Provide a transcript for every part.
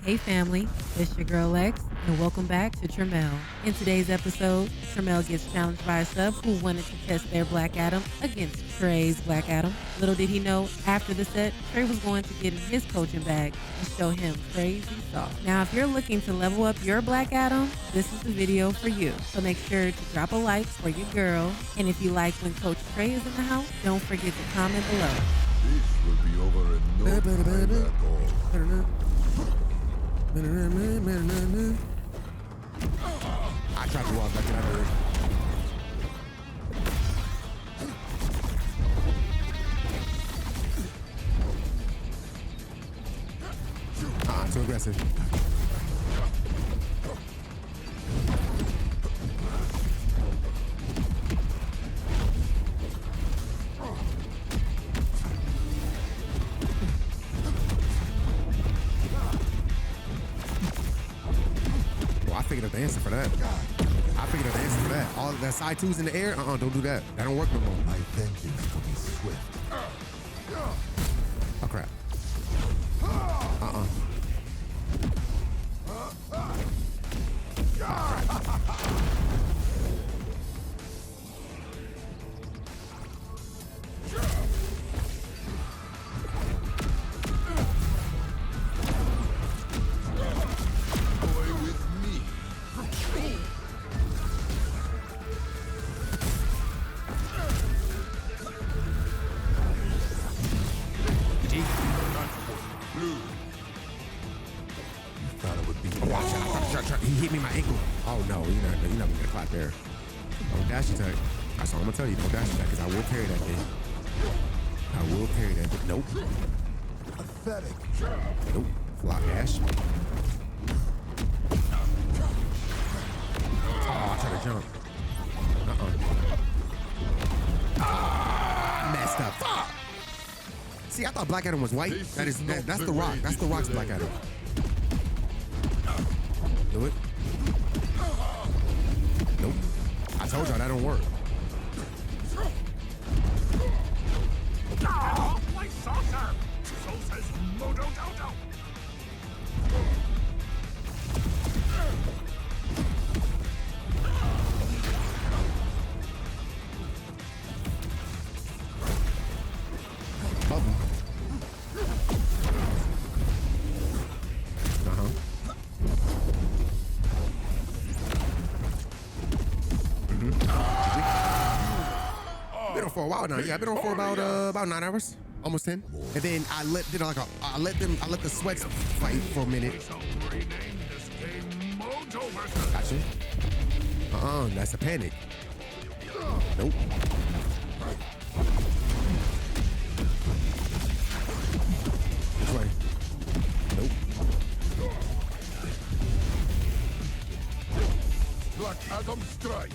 Hey family, it's your girl Lex, and welcome back to Tremel. In today's episode, Tremel gets challenged by a sub who wanted to test their Black Adam against Trey's Black Adam. Little did he know, after the set, Trey was going to get in his coaching bag and show him crazy sauce. Now, if you're looking to level up your Black Adam, this is the video for you. So make sure to drop a like for your girl, and if you like when Coach Trey is in the house, don't forget to comment below. This will be over in no time at all. I tried to walk back in that bird. Too aggressive. I figured out the answer for that. All that side twos in the air, don't do that. That don't work no more. My vengeance will be swift. Oh crap. He hit me in my ankle. Oh no, you're not gonna get a clock there. Don't dash attack. That's all I'm gonna tell you. Don't dash attack, because I will parry that thing. I will parry that thing. Nope. Pathetic. Nope. Flop dash. Oh, I tried to jump. Messed up. Fuck. See, I thought Black Adam was white. That's the Rock. That's the Rock's Black Adam. Do it. Nope. I told y'all that don't work. My saucer! So says Modo Dodo! Bubble. Been on for a while now. Yeah, I've been on for about 9 hours, almost 10. And then I let the sweats fight for a minute. Gotcha. That's a panic. Nope. This way. Nope. Black Adam strike.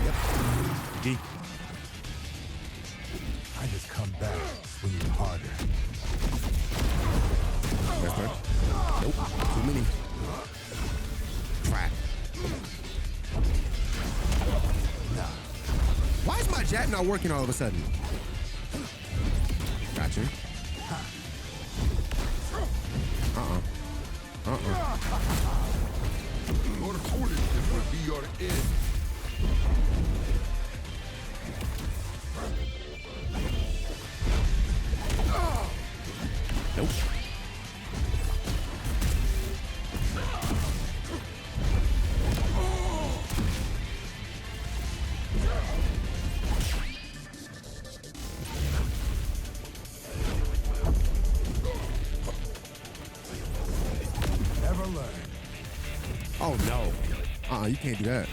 Yep. D. I just come back swinging harder. That's right. Nope. Too many. Trap. Why is my jab not working all of a sudden? Gotcha. Your foolishness will be your end. Nope. Never learn. Oh no. You can't do that.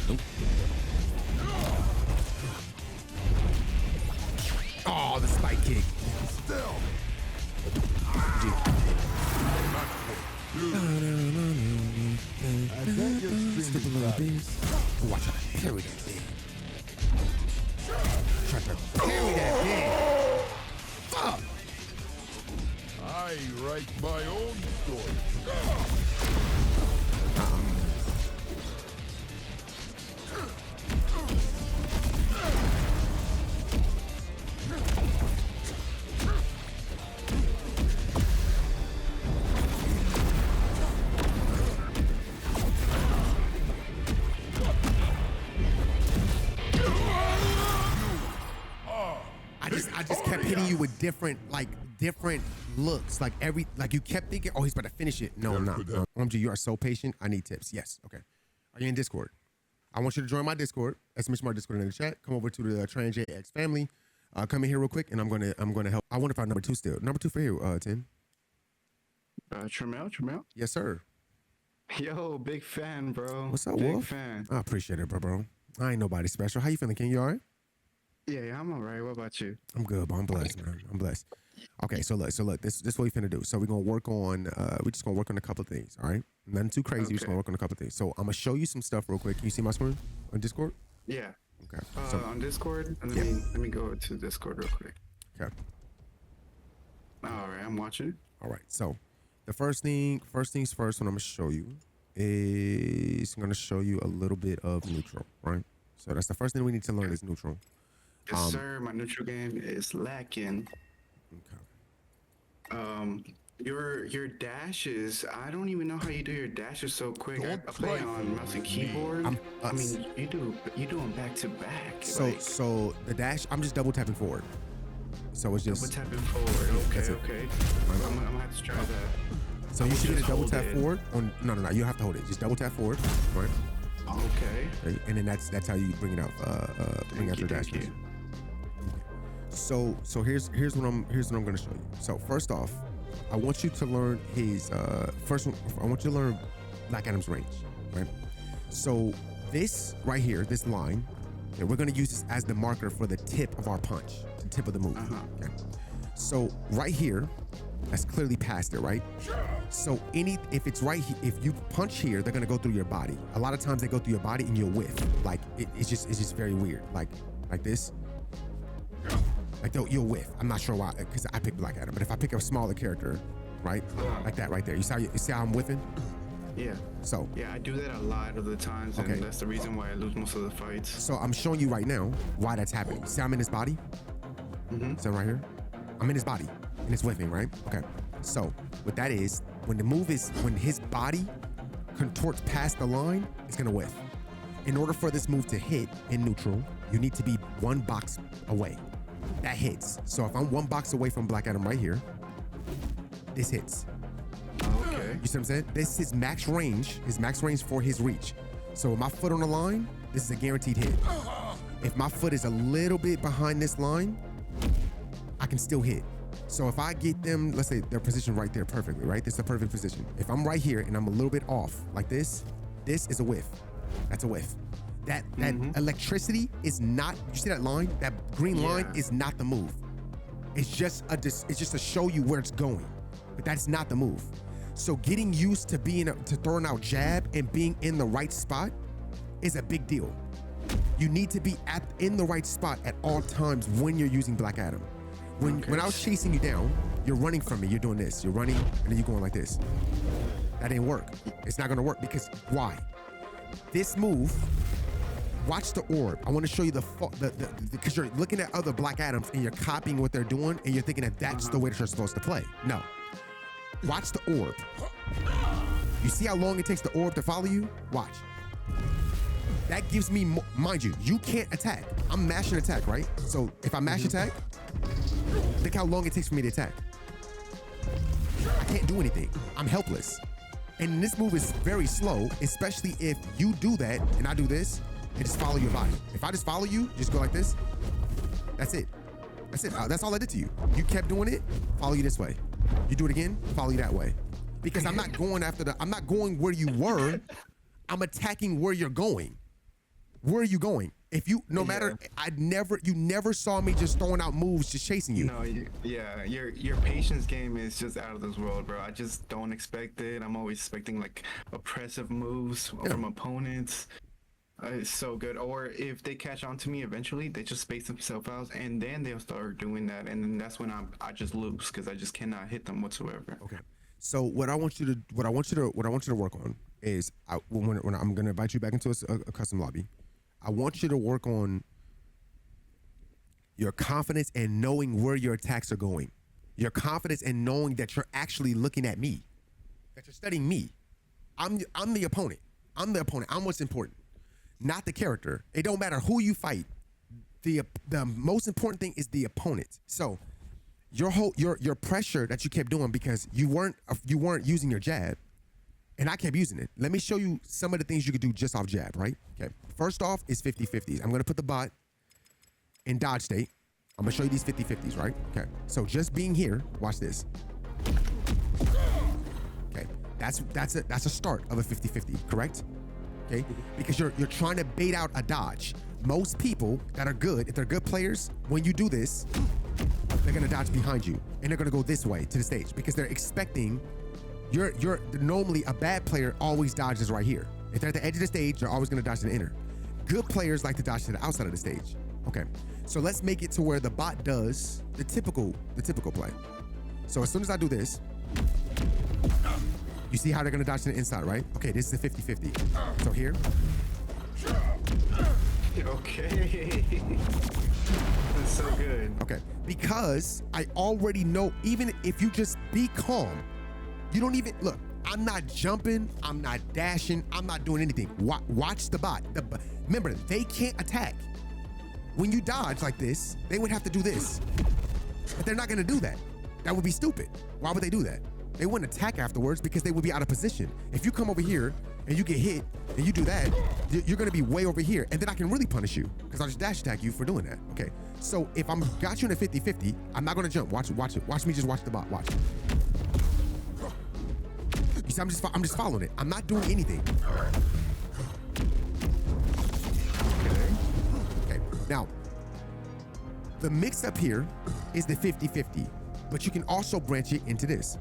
Nope. Oh, the spike kick. Still. Watch out. Parry that thing. Try to parry that thing. Fuck. I write my own story. kept hitting you with different looks. Like you kept thinking, oh, he's about to finish it. No, I'm not. OMG, you are so patient. I need tips. Yes. Okay. Are you in Discord? I want you to join my Discord. Exclamation mark Discord in the chat. Come over to the TransJX family. Come in here real quick, and I'm gonna help. I wonder if I'm number 2 still. Number 2 for you, Tim. Tremel? Yes, sir. Yo, big fan, bro. What's up, big Wolf? Fan. I appreciate it, bro. I ain't nobody special. How you feeling, King? You all right? Yeah, I'm all right. What about you? I'm good, bro. I'm blessed, man. I'm blessed. Okay, so look, this is what we finna do. So we're gonna work on, we're just gonna work on a couple of things, all right? Nothing too crazy. We're just gonna work on a couple of things. So I'm gonna show you some stuff real quick. Can you see my screen on Discord? Yeah. Okay. So On Discord? Let me go to Discord real quick. okay. All right, I'm watching. All right. So the first things first, what I'm gonna show you is I'm gonna show you a little bit of neutral, right? So that's the first thing we need to learn is neutral. Yes, sir. My neutral game is lacking. Okay. Your dashes. I don't even know how you do your dashes so quick. I Don't play try on mouse and keyboard. I mean, you do them back to back. So the dash, I'm just double tapping forward. So it's just double tapping forward. That's Okay, it. okay. I'm gonna have to try that. So you should get a double hold tap it. forward on. No, you have to hold it. Just double tap forward, right? Okay. And then that's how you bring it out. Bring out your dash. Thank you. So here's what I'm gonna show you. So first off, I want you to learn his I want you to learn Black Adam's range, right? So this right here, this line, okay, we're gonna use this as the marker for the tip of our punch, the tip of the move. Okay. So right here, that's clearly past it, right? So if it's right here, if you punch here, they're gonna go through your body. A lot of times they go through your body and you'll whiff. Like it's just very weird. Like this. Like you'll whiff. I'm not sure why, because I picked Black Adam. But if I pick a smaller character, right, like that right there, you see how I'm whiffing? Yeah. So yeah, I do that a lot of the times, and that's the reason why I lose most of the fights. So I'm showing you right now why that's happening. See, I'm in his body. So right here, I'm in his body, and it's whiffing, right? Okay. So what that is, when his body contorts past the line, it's gonna whiff. In order for this move to hit in neutral, you need to be 1 box away. That hits. So if I'm 1 box away from Black Adam right here, this hits. Okay. You see what I'm saying? This is his max range for his reach. So with my foot on the line, this is a guaranteed hit. If my foot is a little bit behind this line, I can still hit. So if I get them, let's say they're positioned right there perfectly, right? This is a perfect position. If I'm right here and I'm a little bit off like this is a whiff. That's a whiff. That electricity is not, you see that line? That green line is not the move. It's just to show you where it's going. But that's not the move. So getting used to throwing out jab and being in the right spot is a big deal. You need to be in the right spot at all times when you're using Black Adam. When I was chasing you down, you're running from me. You're doing this. You're running, and then you're going like this. That didn't work. It's not gonna work because why? This move. Watch the orb. I want to show you because you're looking at other Black Adams and you're copying what they're doing and you're thinking that that's the way that you're supposed to play. No. Watch the orb. You see how long it takes the orb to follow you? Watch. That gives me, mind you, you can't attack. I'm mashing attack, right? So if I mash attack, think how long it takes for me to attack. I can't do anything. I'm helpless. And this move is very slow, especially if you do that and I do this and just follow your body. If I just follow you, just go like this, that's it. That's it. That's all I did to you. You kept doing it, follow you this way. You do it again, follow you that way. Because I'm not going I'm not going where you were. I'm attacking where you're going. Where are you going? If you, no matter, you never saw me just throwing out moves, just chasing you. No, your patience game is just out of this world, bro. I just don't expect it. I'm always expecting like oppressive moves from opponents. It's so good. Or if they catch on to me eventually, they just space themselves out, and then they'll start doing that, and then that's when I just lose because I just cannot hit them whatsoever. Okay. So what I want you to work on is when I'm gonna invite you back into a custom lobby. I want you to work on your confidence and knowing where your attacks are going. Your confidence in knowing that you're actually looking at me, that you're studying me. I'm the opponent. I'm the opponent. I'm what's important, not the character. It don't matter who you fight. the most important thing is the opponent. So your pressure that you kept doing because you weren't using your jab, and I kept using it. Let me show you some of the things you could do just off jab, right? Okay. First off is 50-50s. I'm gonna put the bot in dodge state. I'm gonna show you these 50-50s, right? Okay. So just being here, watch this. Okay. That's a start of a 50-50, correct? Okay. Because you're trying to bait out a dodge. Most people that are good, if they're good players, when you do this, they're gonna dodge behind you and they're gonna go this way to the stage because they're expecting you're normally a bad player always dodges right here. If they're at the edge of the stage, they're always gonna dodge to the inner. Good players like to dodge to the outside of the stage. Okay, so let's make it to where the bot does the typical play. So as soon as I do this, you see how they're gonna dodge to the inside, right? Okay, this is a 50-50. So here. Okay. That's so good. Okay, because I already know, even if you just be calm, you don't even, look, I'm not jumping, I'm not dashing, I'm not doing anything. Watch the bot. Remember, they can't attack. When you dodge like this, they would have to do this. But they're not gonna do that. That would be stupid. Why would they do that? They wouldn't attack afterwards because they would be out of position. If you come over here and you get hit and you do that, you're gonna be way over here, and then I can really punish you because I'll just dash attack you for doing that. Okay, so if I'm got you in a 50-50, I'm not gonna jump. Watch it. Watch me just watch the bot. Watch. You see, I'm just following it. I'm not doing anything. Okay. Now, the mix up here is the 50-50, but you can also branch it into this.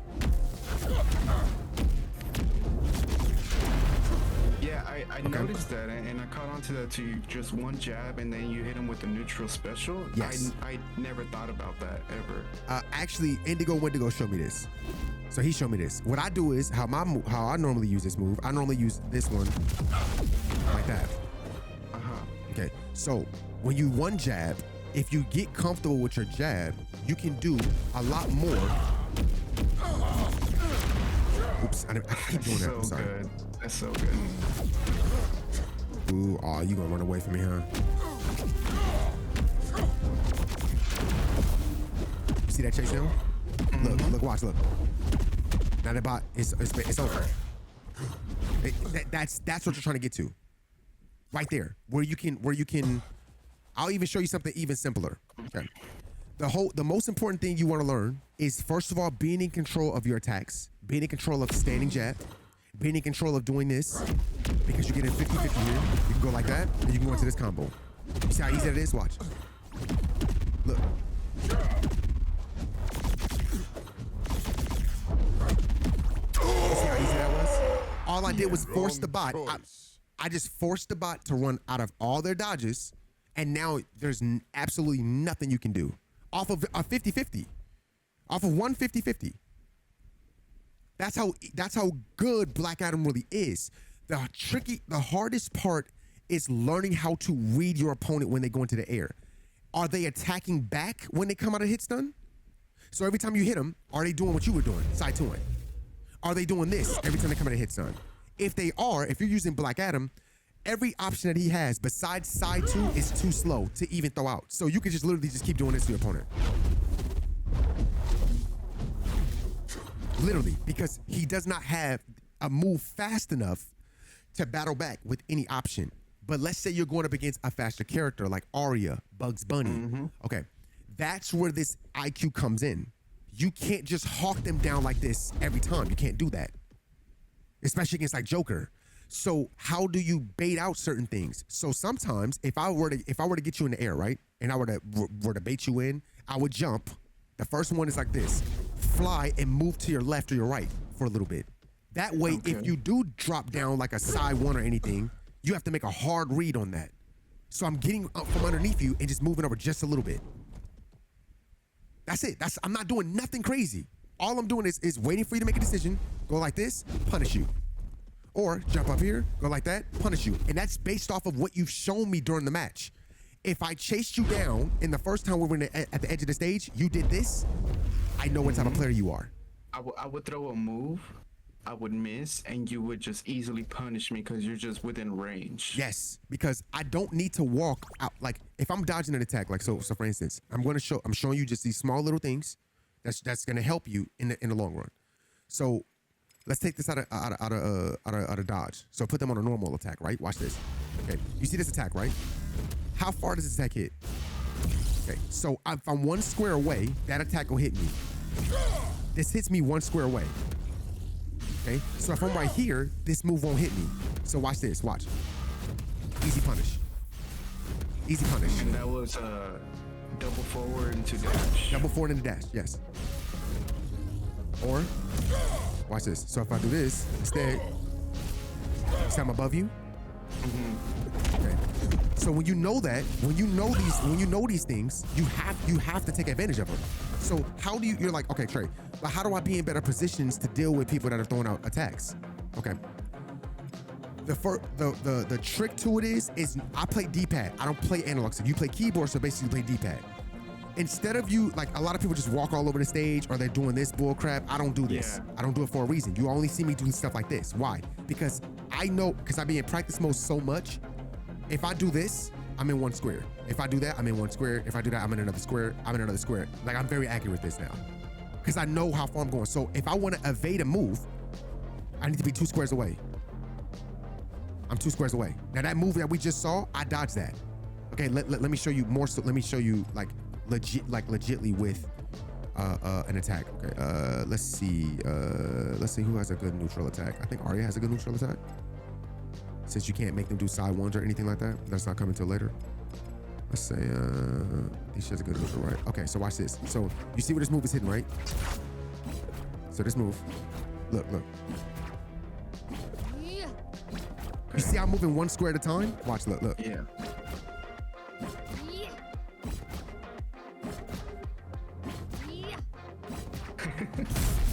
Yeah, I noticed that, and I caught on to that to just one jab, and then you hit him with a neutral special. Yes. I never thought about that ever. Actually, Wendigo showed me this. So he showed me this. What I do is how I normally use this move. I normally use this one like that. Okay. So when you one jab, if you get comfortable with your jab, you can do a lot more. Oops, I keep doing that. I'm sorry. Good. That's so good. Ooh, oh, you gonna run away from me, huh? You see that chase now? Look, watch, look. Now the bot, it's over. That's what you're trying to get to. Right there, where you can. I'll even show you something even simpler. Okay. The most important thing you want to learn is, first of all, being in control of your attacks, being in control of standing jab, being in control of doing this, because you get in 50-50 here. You can go like that, and you can go into this combo. You see how easy that is? Watch. Look. See how easy that was? All I did was force the bot. I just forced the bot to run out of all their dodges, and now there's absolutely nothing you can do. Off of a 50-50. Off of one 50-50. That's how good Black Adam really is. The hardest part is learning how to read your opponent when they go into the air. Are they attacking back when they come out of hit stun? So every time you hit them, are they doing what you were doing, side 2-ing? Are they doing this every time they come out of hit stun? If they are, if you're using Black Adam, every option that he has besides side 2 is too slow to even throw out. So you can just literally just keep doing this to your opponent. Literally, because he does not have a move fast enough to battle back with any option. But let's say you're going up against a faster character like Arya, Bugs Bunny. Okay, that's where this IQ comes in. You can't just hawk them down like this every time. You can't do that, especially against like Joker. So how do you bait out certain things? So sometimes if I were to get you in the air, right, and I were to bait you in, I would jump. The first one is like this: fly and move to your left or your right for a little bit. That way, if you do drop down like a side 1 or anything, you have to make a hard read on that. So I'm getting up from underneath you and just moving over just a little bit. That's it. I'm not doing nothing crazy. All I'm doing is waiting for you to make a decision. Go like this, punish you. Or jump up here, go like that, punish you. And that's based off of what you've shown me during the match. If I chased you down in the first time we were at the edge of the stage, you did this, I know what type of player you are. I would throw a move, I would miss and you would just easily punish me because you're just within range. Yes, because I don't need to walk out. Like if I'm dodging an attack, like so for instance, I'm showing you just these small little things that's gonna help you in the long run. So let's take this out of dodge. So put them on a normal attack, right? Watch this. Okay, you see this attack, right? How far does this attack hit? Okay, so if I'm 1 square away, that attack will hit me. This hits me 1 square away. Okay, so if I'm right here, this move won't hit me. So watch this, watch. Easy punish. Easy punish. And that was double forward into dash. Double forward into dash, yes. Or, watch this. So if I do this, instead, see I'm above you? Okay. So when you know that, when you know these things, you have to take advantage of them. So how do you're like, okay, Trey, but how do I be in better positions to deal with people that are throwing out attacks? Okay. The trick to it is I play D-pad. I don't play analog. So you play keyboard, so basically you play D-pad. Instead of you, like a lot of people just walk all over the stage or they're doing this bull crap. I don't do this. Yeah. I don't do it for a reason. You only see me doing stuff like this. Why? Because I know, because I be in practice mode so much. If I do this, I'm in 1 square. If I do that, I'm in 1 square. If I do that, I'm in another square. I'm in another square. Like I'm very accurate with this now. Because I know how far I'm going. So if I want to evade a move, I need to be 2 squares away. I'm 2 squares away. Now that move that we just saw, I dodged that. Okay, let me show you more. So let me show you legitly with an attack. Okay, let's see who has a good neutral attack. I think Arya has a good neutral attack. Since you can't make them do side ones or anything like that, that's not coming till later. Let's say, I think she has a good neutral, right? Okay, so watch this. So you see where this move is hidden, right? So this move, look. You see I'm moving 1 square at a time? Watch, look. Yeah.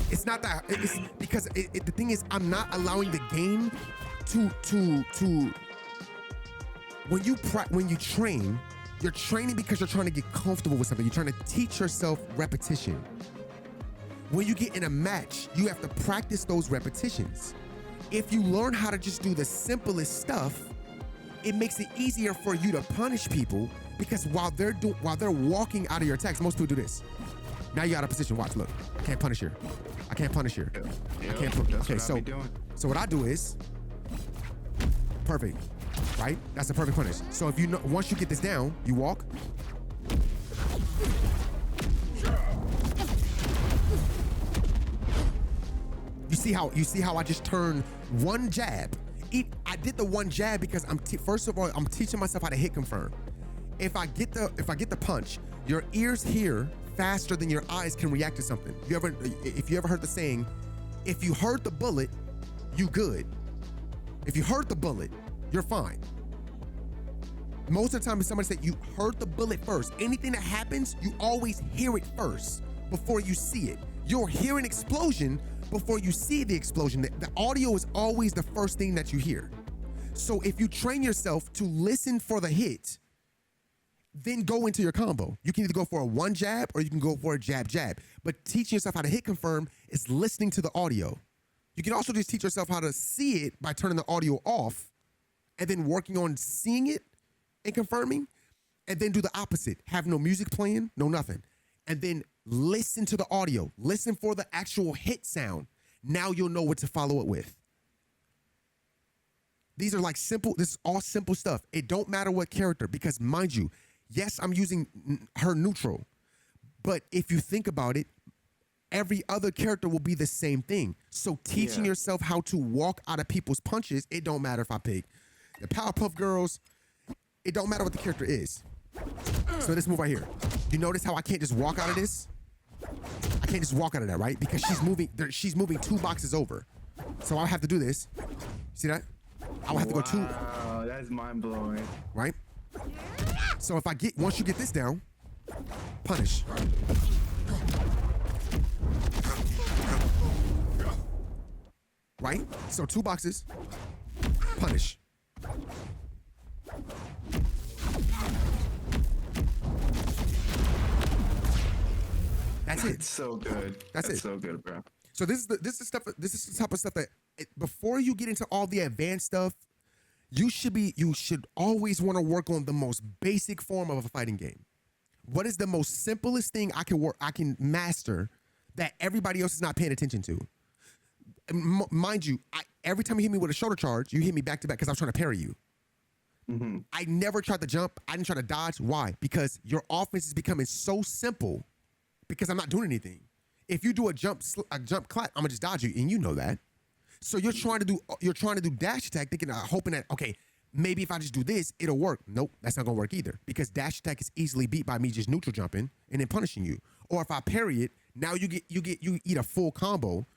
It's not that, it's because the thing is, I'm not allowing the game to when you train, you're training because you're trying to get comfortable with something. You're trying to teach yourself repetition. When you get in a match, you have to practice those repetitions. If you learn how to just do the simplest stuff, it makes it easier for you to punish people because while they're walking out of your attacks, most people do this. Now you out of position. Watch, look. I can't punish here. I can't punish here. I can't. Okay, so what I do is perfect, right? That's a perfect punish. So if you know, once you get this down, you walk. You see how I just turned 1 jab. I did the 1 jab because first of all, I'm teaching myself how to hit confirm. If I get the punch, your ears hear faster than your eyes can react to something. If you ever heard the saying, if you heard the bullet, you good. If you heard the bullet, you're fine. Most of the time, if somebody said you heard the bullet first, anything that happens, you always hear it first before you see it. You'll hear an explosion before you see the explosion. The audio is always the first thing that you hear. So if you train yourself to listen for the hit, then go into your combo. You can either go for a 1 jab or you can go for a jab. But teaching yourself how to hit confirm is listening to the audio. You can also just teach yourself how to see it by turning the audio off and then working on seeing it and confirming, and then do the opposite. Have no music playing, no nothing. And then listen to the audio. Listen for the actual hit sound. Now you'll know what to follow it with. These are like simple, this is all simple stuff. It don't matter what character, because mind you, yes, I'm using her neutral, but if you think about it, every other character will be the same thing. So teaching yourself how to walk out of people's punches, it don't matter if I pick the Powerpuff Girls, it don't matter what the character is. So this move right here, you notice how I can't just walk out of this? I can't just walk out of that, right? Because she's moving 2 boxes over. So I have to do this. See that? I would have to go 2. Wow, that's mind blowing. Right? So if once you get this down, punish. Right? So 2 boxes, punish. That's it. It's so good. That's it. So good, bro. So this is the type of stuff that before you get into all the advanced stuff, you should always want to work on the most basic form of a fighting game. What is the most simplest thing I can master that everybody else is not paying attention to? Mind you, every time you hit me with a shoulder charge, you hit me back to back because I was trying to parry you. Mm-hmm. I never tried to jump. I didn't try to dodge. Why? Because your offense is becoming so simple because I'm not doing anything. If you do a jump clap, I'm gonna just dodge you, and you know that. So you're trying to do dash attack, thinking, hoping that, okay, maybe if I just do this, it'll work. Nope, that's not gonna work either, because dash attack is easily beat by me just neutral jumping and then punishing you. Or if I parry it, now you eat a full combo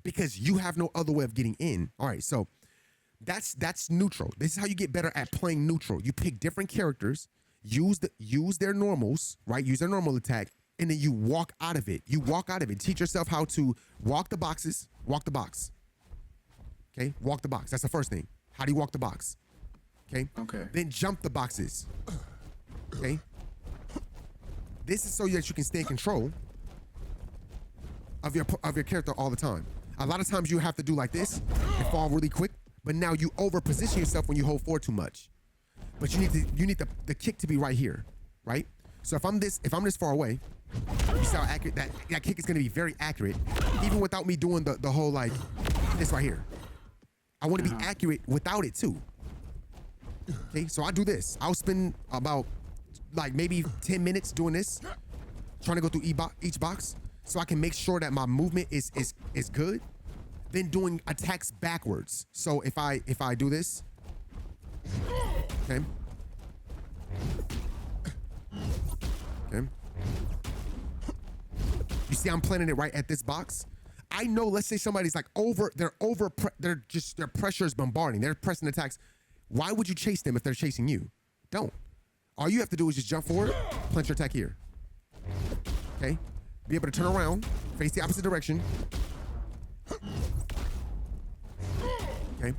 because you have no other way of getting in. All right, so that's neutral. This is how you get better at playing neutral. You pick different characters, use their normals, right? Use their normal attack, and then you walk out of it. You walk out of it. Teach yourself how to walk the boxes, walk the box. Okay, walk the box. That's the first thing. How do you walk the box? Okay. Okay. Then jump the boxes. Okay. This is so that you can stay in control of your character all the time. A lot of times you have to do like this and fall really quick, but now you over position yourself when you hold forward too much. But you need the kick to be right here, right? So if I'm this far away, you see how accurate that kick is going to be. Very accurate, even without me doing the whole like this right here. I want to be accurate without it too. Okay, so I do this. I'll spend about like maybe 10 minutes doing this, trying to go through each box, so I can make sure that my movement is good. Then doing attacks backwards. So if I do this, okay. Okay. You see, I'm planning it right at this box. I know, let's say somebody's like their pressure is bombarding. They're pressing attacks. Why would you chase them if they're chasing you? Don't. All you have to do is just jump forward, punch your attack here. Okay? Be able to turn around, face the opposite direction. Okay?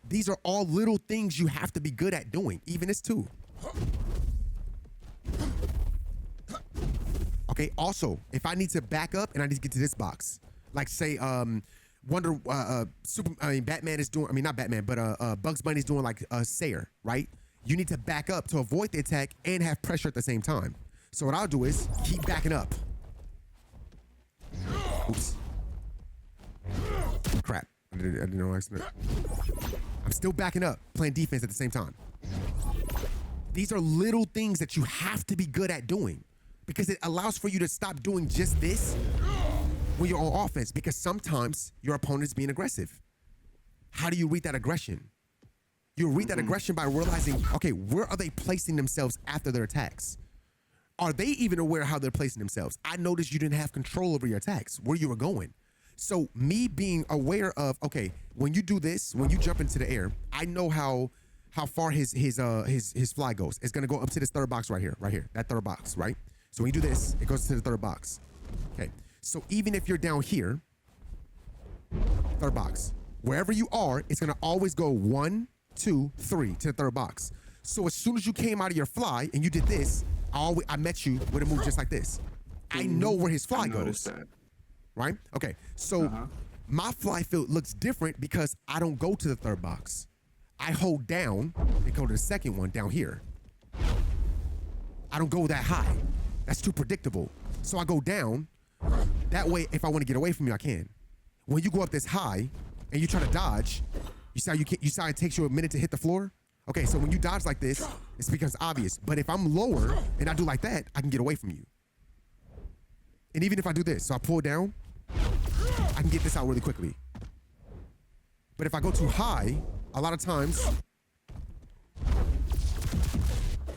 These are all little things you have to be good at doing. Even this too. Okay, also, if I need to back up and I need to get to this box, like say Batman is doing, I mean not Batman, but Bugs Bunny's doing like Sayer, right? You need to back up to avoid the attack and have pressure at the same time. So what I'll do is keep backing up. Oops. Crap. I didn't know accident. I'm still backing up, playing defense at the same time. These are little things that you have to be good at doing, because it allows for you to stop doing just this when you're on offense, because sometimes your opponent's being aggressive. How do you read that aggression? You read that aggression by realizing, okay, where are they placing themselves after their attacks? Are they even aware of how they're placing themselves? I noticed you didn't have control over your attacks, where you were going. So me being aware of, okay, when you do this, when you jump into the air, I know how far his fly goes. It's gonna go up to this third box right here, that third box, right? So when you do this, it goes to the third box. Okay, so even if you're down here, third box, wherever you are, it's gonna always go 1, 2, 3 to the third box. So as soon as you came out of your fly and you did this, I met you with a move just like this. I know where his fly goes. That. Right? Okay, so my fly field looks different because I don't go to the third box. I hold down and go to the second one down here. I don't go that high. That's too predictable. So I go down. That way, if I want to get away from you, I can. When you go up this high and you try to dodge, you see how it takes you a minute to hit the floor? Okay, so when you dodge like this, it's because it's obvious. But if I'm lower and I do like that, I can get away from you. And even if I do this, so I pull down, I can get this out really quickly. But if I go too high, a lot of times,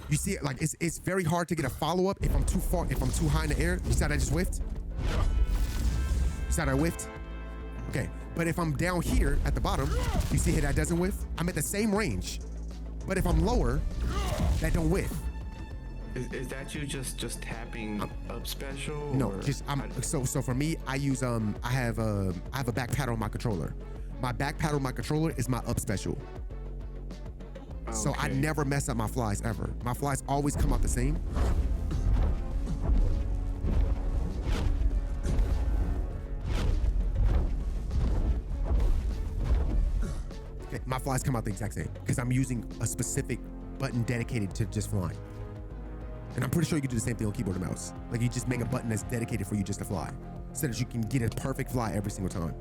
you see it, like it's very hard to get a follow-up if I'm too far, if I'm too high in the air. You see how I just whiffed? You see how I whiffed? Okay, but if I'm down here at the bottom, you see how that doesn't whiff? I'm at the same range. But if I'm lower, that don't whiff. Is that you just tapping up special? No, or? just so for me, I use I have a back paddle on my controller. My back paddle on my controller is my up special. Okay. So I never mess up my flies ever. My flies always come out the same. flies come out the exact same because I'm using a specific button dedicated to just flying. And I'm pretty sure you can do the same thing on keyboard and mouse. Like you just make a button that's dedicated for you just to fly, so that you can get a perfect fly every single time.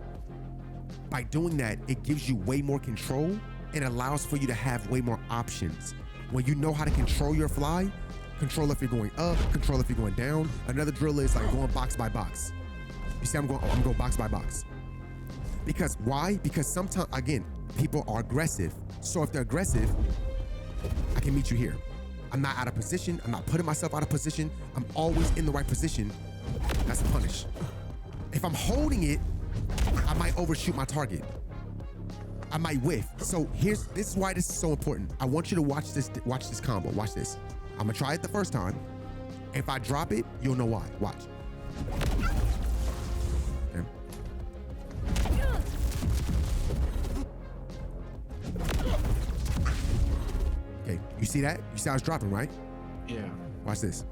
By doing that, it gives you way more control and allows for you to have way more options. When you know how to control your fly, control if you're going up, control if you're going down. Another drill is like going box by box. You see, I'm going box by box. Because why? Because sometimes, again, people are aggressive. So if they're aggressive, I can meet you here. I'm not out of position. I'm not putting myself out of position. I'm always in the right position. That's a punish. If I'm holding it, I might overshoot my target. I might whiff. So this is why this is so important. I want you to watch this combo. Watch this. I'm gonna try it the first time. If I drop it, you'll know why. Watch. Okay. Okay, you see that? You see how it's dropping, right? Yeah. Watch this.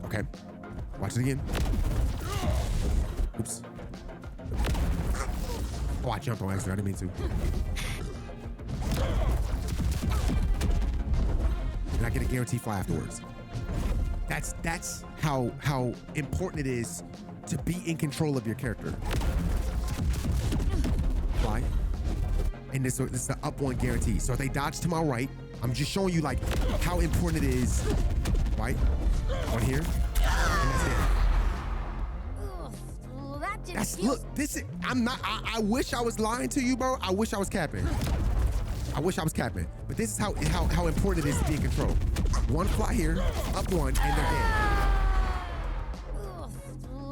Okay. Watch it again. Oops. Oh, I jumped on accident. I didn't mean to. And I get a guaranteed fly afterwards. That's how important it is to be in control of your character. Fly. And this is the up one guarantee. So if they dodge to my right, I'm just showing you like how important it is. Right? On here. And that's it. Look, this is, I wish I was lying to you, bro. I wish I was capping. But this is how important it is to be in control. One fly here, up one, and they're dead.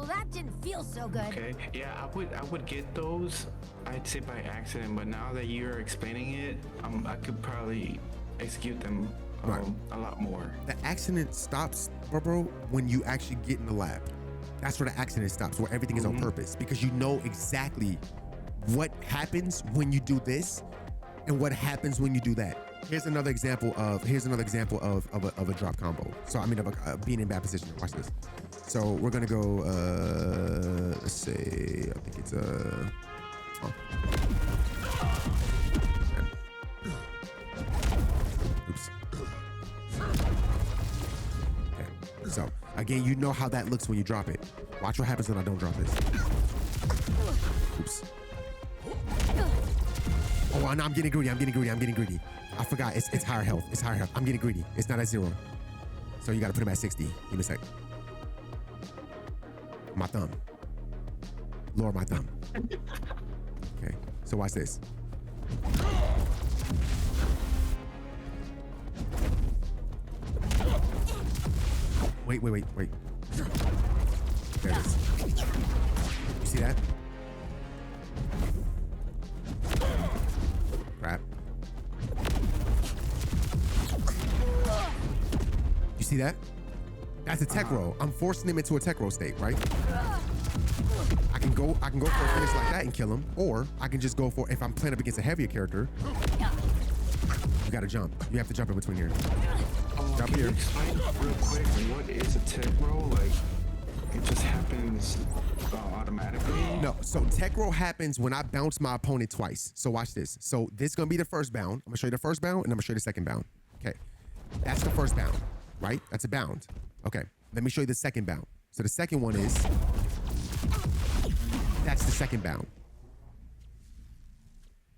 That didn't feel so good. Okay. Yeah, I would get those, I'd say by accident, but now that you're explaining it, I could probably execute them a lot more. The accident stops, bro, when you actually get in the lab. That's where the accident stops, where everything is on purpose, because you know exactly what happens when you do this and what happens when you do that. Here's another example of a drop combo. So I mean, of being in bad position. Watch this. So we're gonna go. Let's say I think it's Oops. Okay. So again, you know how that looks when you drop it. Watch what happens when I don't drop this. Oops. Oh, no, I'm getting greedy. I forgot. It's higher health. I'm getting greedy. It's not at 0. So you got to put him at 60. Give me a sec. My thumb. Lower my thumb. Okay. So watch this. Wait. There it is. You see that? Crap. You see that? That's a tech roll. I'm forcing him into a tech roll state, right? I can go for a finish like that and kill him, or I can just go for, if I'm playing up against a heavier character, you gotta jump. You have to jump in between here. Jump Can here. you explain real quick what is a tech roll? Like, it just happens automatically? No, so tech roll happens when I bounce my opponent twice. So watch this. So this is gonna be the first bound. I'm gonna show you the first bound, and I'm gonna show you the second bound. Okay, that's the first bound, right? That's a bound. Okay, let me show you the second bound. So the second one is, that's the second bound.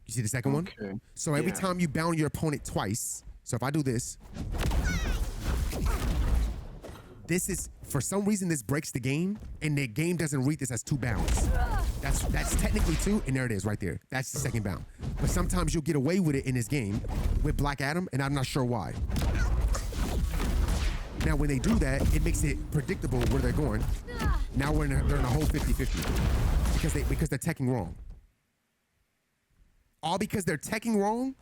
You see the second one? So every time you bound your opponent twice, so if I do this, this is, for some reason, this breaks the game, and the game doesn't read this as 2 bounds. That's technically 2, and there it is right there. That's the second bound. But sometimes you'll get away with it in this game with Black Adam, and I'm not sure why. Now, when they do that, it makes it predictable where they're going. Now they're in a whole 50-50 because they're teching wrong. All because they're teching wrong,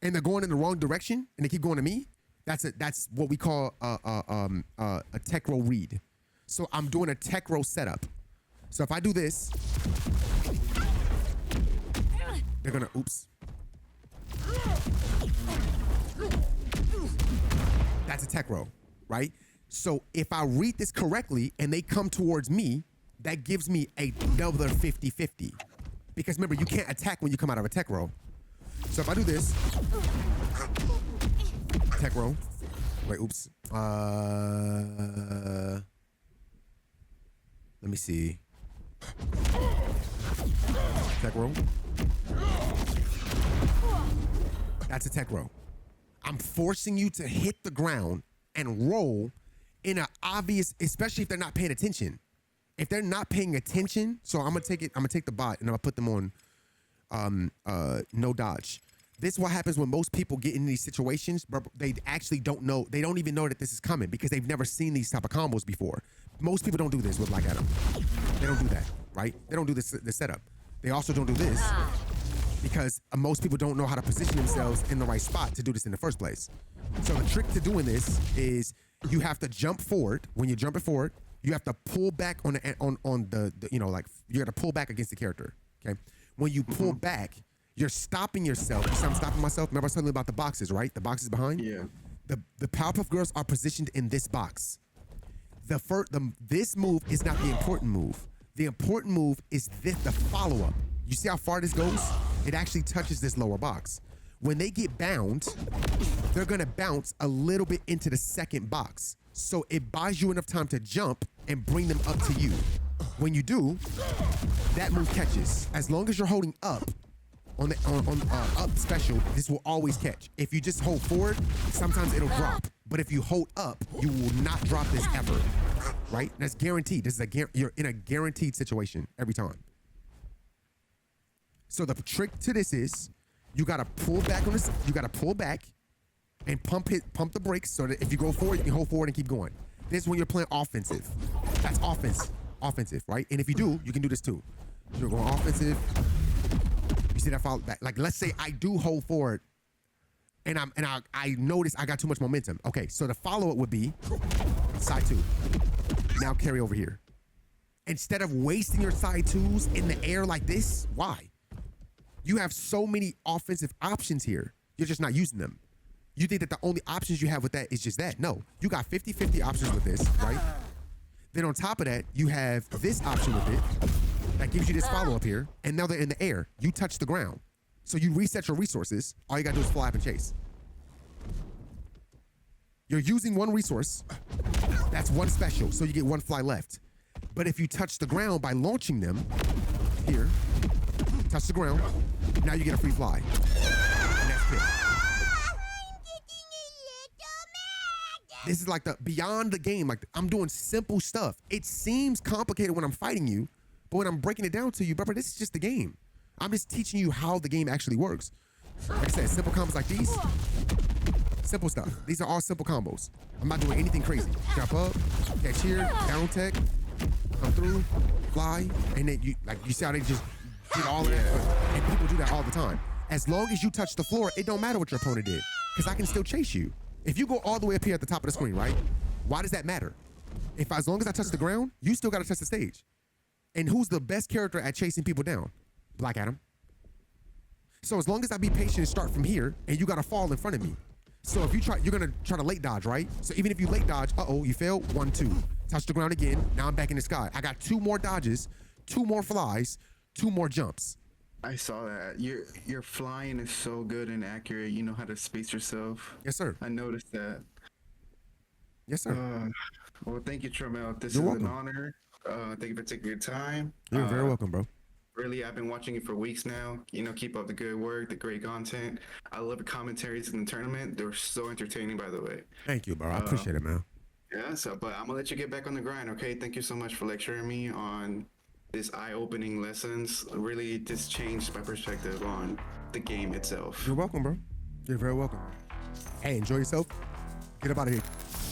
and they're going in the wrong direction, and they keep going to me. That's what we call a tech roll read. So I'm doing a tech roll setup. So if I do this, they're gonna, oops. That's a tech roll, right? So if I read this correctly and they come towards me, that gives me another 50-50. Because remember, you can't attack when you come out of a tech roll. So if I do this, tech roll. Wait, oops. Let me see. Tech roll. That's a tech roll. I'm forcing you to hit the ground and roll in an obvious, especially if they're not paying attention. If they're not paying attention, so I'm gonna take the bot and I'm gonna put them on no dodge. This is what happens when most people get in these situations, but they actually don't know, they don't even know that this is coming because they've never seen these type of combos before. Most people don't do this with Black Adam. They don't do that, right? They don't do this setup. They also don't do this because most people don't know how to position themselves in the right spot to do this in the first place. So the trick to doing this is you have to jump forward. When you're jumping forward, you have to pull back on the you know, like you got to pull back against the character. Okay. When you pull back, you're stopping yourself. You see I'm stopping myself. Remember I was telling you about the boxes, right? The boxes behind. Yeah. The Powerpuff Girls are positioned in this box. This move is not the important move. The important move is the follow up. You see how far this goes? It actually touches this lower box. When they get bound, they're gonna bounce a little bit into the second box. So it buys you enough time to jump and bring them up to you. When you do, that move catches. As long as you're holding up on up special, this will always catch. If you just hold forward, sometimes it'll drop. But if you hold up, you will not drop this ever, right? That's guaranteed. This is you're in a guaranteed situation every time. So the trick to this is you gotta pull back on this. You gotta pull back and pump the brakes so that if you go forward, you can hold forward and keep going. This is when you're playing offensive. That's offensive, right? And if you do, you can do this too. You're going offensive. You see that follow back? Like let's say I do hold forward, and I notice I got too much momentum. Okay, so the follow up would be side two. Now carry over here. Instead of wasting your side twos in the air like this, why? You have so many offensive options here. You're just not using them. You think that the only options you have with that is just that. No, you got 50-50 options with this, right? Then on top of that, you have this option with it that gives you this follow up here. And now they're in the air. You touch the ground. So you reset your resources. All you gotta do is fly up and chase. You're using one resource. That's one special, so you get one fly left. But if you touch the ground by launching them, here, touch the ground, now you get a free fly. And that's it. This is like the beyond the game. Like I'm doing simple stuff. It seems complicated when I'm fighting you, but when I'm breaking it down to you, brother, this is just the game. I'm just teaching you how the game actually works. Like I said, simple combos like these, simple stuff. These are all simple combos. I'm not doing anything crazy. Jump up, catch here, down tech, come through, fly, and then you see how they just did all of that. And people do that all the time. As long as you touch the floor, it don't matter what your opponent did, because I can still chase you. If you go all the way up here at the top of the screen, right? Why does that matter? As long as I touch the ground, you still got to touch the stage. And who's the best character at chasing people down? Black Adam. So as long as I be patient and start from here, and you got to fall in front of me. So if you're gonna try to late dodge, right? So even if you late dodge, you fail. 1, 2. Touch the ground again. Now I'm back in the sky. I got 2 more dodges, 2 more flies, 2 more jumps. I saw that. Your flying is so good and accurate. You know how to space yourself. Yes, sir. I noticed that. Yes, sir. Well, thank you, Tramel. This You're is welcome. an honor. Thank you for taking your time. You're very welcome, bro. Really, I've been watching you for weeks now. You know, keep up the good work, the great content. I love the commentaries in the tournament. They were so entertaining, by the way. Thank you, bro. I appreciate it, man. Yeah, but I'm gonna let you get back on the grind, okay? Thank you so much for lecturing me on this eye-opening lessons. Really, this changed my perspective on the game itself. You're welcome, bro. You're very welcome. Hey, enjoy yourself. Get up out of here.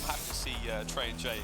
Happy to see Trey and Jay